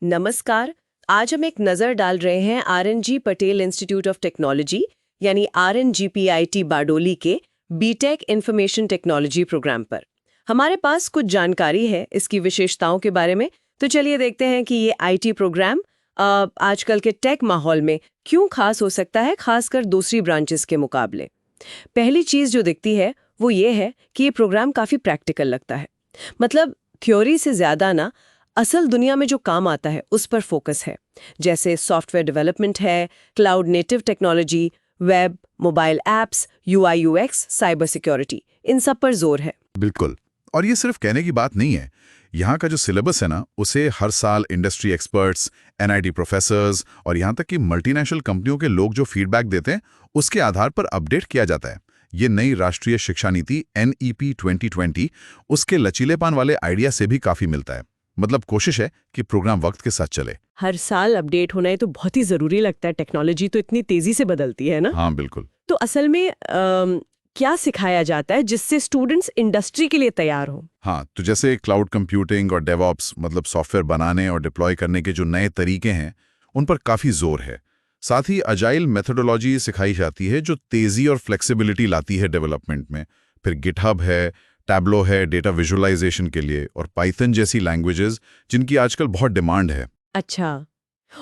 नमस्कार। आज हम एक नज़र डाल रहे हैं RNG Patel institute of technology यानी आरएनजीपीआईटी बारडोली के बीटेक इंफॉर्मेशन टेक्नोलॉजी प्रोग्राम पर। हमारे पास कुछ जानकारी है इसकी विशेषताओं के बारे में, तो चलिए देखते हैं कि ये आईटी प्रोग्राम आजकल के टेक माहौल में क्यों खास हो सकता है, खासकर दूसरी ब्रांचेस के मुकाबले। पहली चीज़ जो दिखती है वो ये है कि ये प्रोग्राम काफ़ी प्रैक्टिकल लगता है। मतलब थ्योरी से ज़्यादा ना असल दुनिया में जो काम आता है उस पर फोकस है, जैसे सॉफ्टवेयर डेवलपमेंट है, cloud native technology, web, mobile apps, UI UX, cyber security, इन सब पर जोर है। बिल्कुल। और ये सिर्फ कहने की बात नहीं है। यहाँ का जो सिलेबस है ना, उसे हर साल इंडस्ट्री एक्सपर्ट्स, एनआईटी प्रोफेसर्स और यहाँ तक कि मल्टीनेशनल कंपनियों के लोग जो फीडबैक देते हैं उसके आधार पर अपडेट किया जाता है। ये नई राष्ट्रीय शिक्षा नीति NEP 2020 उसके लचीलेपन वाले आइडिया से भी काफी मिलता है। मतलब कोशिश है कि प्रोग्राम वक्त के साथ चले। हर साल अपडेट होना है तो बहुत ही जरूरी लगता है, टेक्नोलॉजी तो इतनी तेजी से बदलती है ना। हाँ बिल्कुल। तो असल में क्या सिखाया जाता है जिससे स्टूडेंट्स इंडस्ट्री के लिए तैयार हों? हाँ, तो जैसे क्लाउड कंप्यूटिंग और डेवऑप्स मतलब सॉफ्टवेयर बनाने और डिप्लॉय करने के जो नए तरीके हैं उन पर काफी जोर है। साथ ही अजाइल मेथोडोलॉजी सिखाई जाती है जो तेजी और फ्लेक्सिबिलिटी लाती है डेवलपमेंट में। फिर गिटहब है, टैब्लो है डेटा विजुअलाइजेशन के लिए, और पाइथन जैसी लैंग्वेजेस जिनकी आजकल बहुत डिमांड है। अच्छा,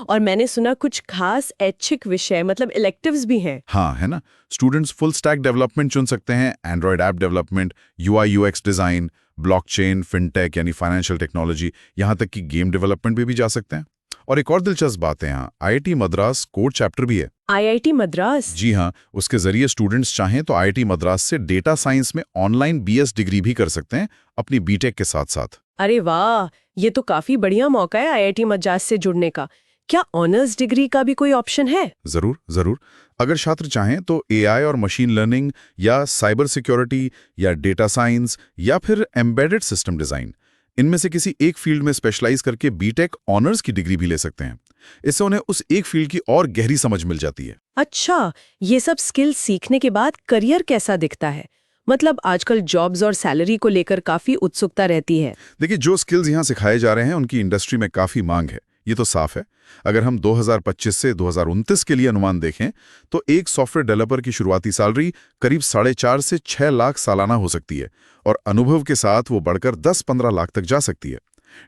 और मैंने सुना कुछ खास ऐच्छिक विषय मतलब इलेक्टिव्स भी हैं। हाँ, है ना। स्टूडेंट्स फुल स्टैक डेवलपमेंट चुन सकते हैं, Android app development, UI UX design, blockchain, fintech यानी फाइनेंशियल टेक्नोलॉजी, यहाँ तक कि गेम डेवलपमेंट पे भी जा सकते हैं। और एक और दिलचस्प बात है, यहाँ IIT मद्रास कोड चैप्टर भी है। IIT मद्रास? जी हाँ, उसके जरिए स्टूडेंट्स चाहें तो IIT मद्रास से डेटा साइंस में ऑनलाइन BS डिग्री भी कर सकते हैं अपनी बीटेक के साथ साथ। अरे वाह, ये तो काफी बढ़िया मौका है IIT मद्रास से जुड़ने का। क्या ऑनर्स डिग्री का भी कोई ऑप्शन है? जरूर जरूर। अगर छात्र चाहें तो AI और मशीन लर्निंग या साइबर सिक्योरिटी या डेटा साइंस या फिर एम्बेडेड सिस्टम डिजाइन, इनमें से किसी एक फील्ड में स्पेशलाइज करके बीटेक ऑनर्स की डिग्री भी ले सकते हैं। इससे उन्हें उस एक फील्ड की और गहरी समझ मिल जाती है। अच्छा, ये सब स्किल सीखने के बाद करियर कैसा दिखता है? मतलब आजकल जॉब्स और सैलरी को लेकर काफी उत्सुकता रहती है। देखिए, जो स्किल्स यहाँ सिखाए जा रहे हैं उनकी इंडस्ट्री में काफी मांग है, ये तो साफ है। अगर हम 2025 से 2029 के लिए अनुमान देखें तो एक सॉफ्टवेयर डेवलपर की शुरुआती सैलरी करीब 4.5 से 6 लाख सालाना हो सकती है, और अनुभव के साथ वो बढ़कर 10-15 लाख तक जा सकती है।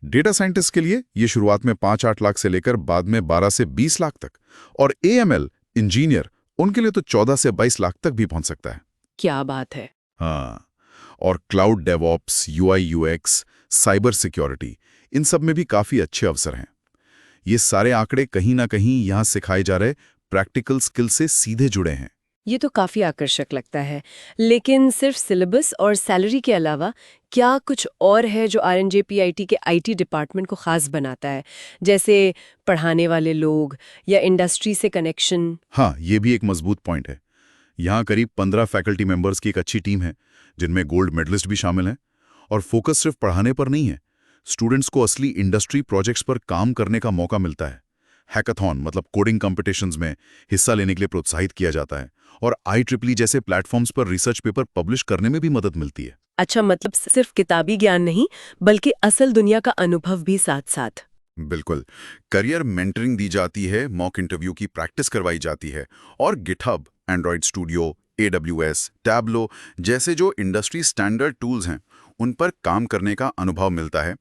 डेटा साइंटिस्ट के लिए ये शुरुआत में 5-8 लाख से लेकर बाद में 12 से 20 लाख तक, और AML इंजीनियर उनके लिए तो 14 से 22 लाख तक भी पहुंच सकता है। क्या बात है। हाँ, और cloud DevOps, UI UX, cyber security, इन सब में भी काफी अच्छे अवसर हैं। ये सारे आंकड़े कहीं ना कहीं यहाँ सिखाए जा रहे प्रैक्टिकल स्किल से सीधे जुड़े हैं। ये तो काफी आकर्षक लगता है, लेकिन सिर्फ सिलेबस और सैलरी के अलावा क्या कुछ और है जो आरएनजेपीआईटी के IT डिपार्टमेंट को खास बनाता है, जैसे पढ़ाने वाले लोग या इंडस्ट्री से कनेक्शन? हाँ, ये भी एक मजबूत पॉइंट है। यहाँ करीब 15 फैकल्टी मेंबर्स की एक अच्छी टीम है, जिनमें गोल्ड मेडलिस्ट भी शामिल हैं। और फोकस सिर्फ पढ़ाने पर नहीं है, स्टूडेंट्स को असली इंडस्ट्री प्रोजेक्ट्स पर काम करने का मौका मिलता है। हैकाथॉन मतलब कोडिंग कॉम्पिटिशन्स में हिस्सा लेने के लिए प्रोत्साहित किया जाता है, और IEEE जैसे प्लेटफॉर्म्स पर रिसर्च पेपर पब्लिश करने में भी मदद मिलती है। अच्छा, मतलब सिर्फ किताबी ज्ञान नहीं बल्कि असल दुनिया का अनुभव भी साथ साथ। बिल्कुल। करियर मेंटरिंग दी जाती है, मॉक इंटरव्यू की प्रैक्टिस करवाई जाती है, और GitHub, Android studio, AWS, tableau जैसे जो इंडस्ट्री स्टैंडर्ड टूल्स हैं उन पर काम करने का अनुभव मिलता है।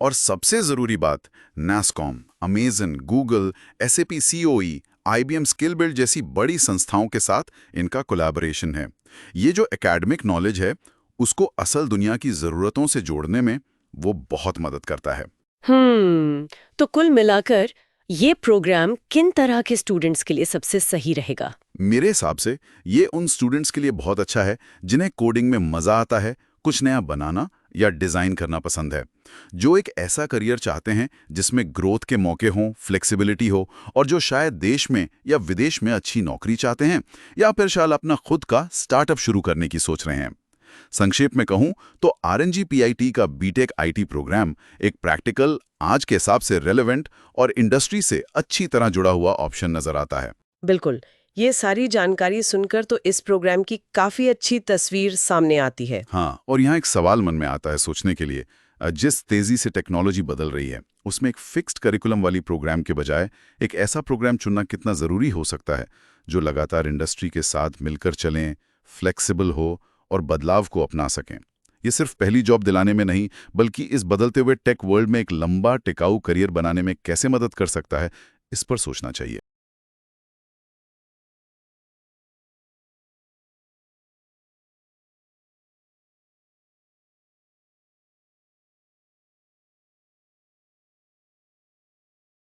और सबसे जरूरी बात, NASSCOM, Amazon, Google, SAP COE, IBM skill build जैसी बड़ी संस्थाओं के साथ इनका कोलैबोरेशन है। ये जो एकेडमिक नॉलेज है उसको असल दुनिया की जरूरतों से जोड़ने में वो बहुत मदद करता है। तो कुल मिलाकर ये प्रोग्राम किन तरह के स्टूडेंट्स के लिए सबसे सही रहेगा? मेरे हिसाब से ये उन स्टूडेंट्स के लिए बहुत अच्छा है जिन्हें कोडिंग में मजा आता है, कुछ नया बनाना या डिजाइन करना पसंद है, जो एक ऐसा करियर चाहते हैं जिसमें ग्रोथ के मौके हों, फ्लेक्सिबिलिटी हो, और जो शायद देश में या विदेश में अच्छी नौकरी चाहते हैं, या फिर शायद अपना खुद का स्टार्टअप शुरू करने की सोच रहे हैं। संक्षेप में कहूं तो आरएनजीपीआईटी का बीटेक IT प्रोग्राम एक प्रैक्टिकल, आज के हिसाब से रेलेवेंट और इंडस्ट्री से अच्छी तरह जुड़ा हुआ ऑप्शन नजर आता है। बिल्कुल, ये सारी जानकारी सुनकर तो इस प्रोग्राम की काफी अच्छी तस्वीर सामने आती है। हाँ, और यहाँ एक सवाल मन में आता है सोचने के लिए। जिस तेज़ी से टेक्नोलॉजी बदल रही है उसमें एक फिक्स्ड करिकुलम वाली प्रोग्राम के बजाय एक ऐसा प्रोग्राम चुनना कितना ज़रूरी हो सकता है जो लगातार इंडस्ट्री के साथ मिलकर चलें, फ्लेक्सिबल हो और बदलाव को अपना सकें। ये सिर्फ पहली जॉब दिलाने में नहीं, बल्कि इस बदलते हुए टेक वर्ल्ड में एक लंबा टिकाऊ करियर बनाने में कैसे मदद कर सकता है, इस पर सोचना चाहिए।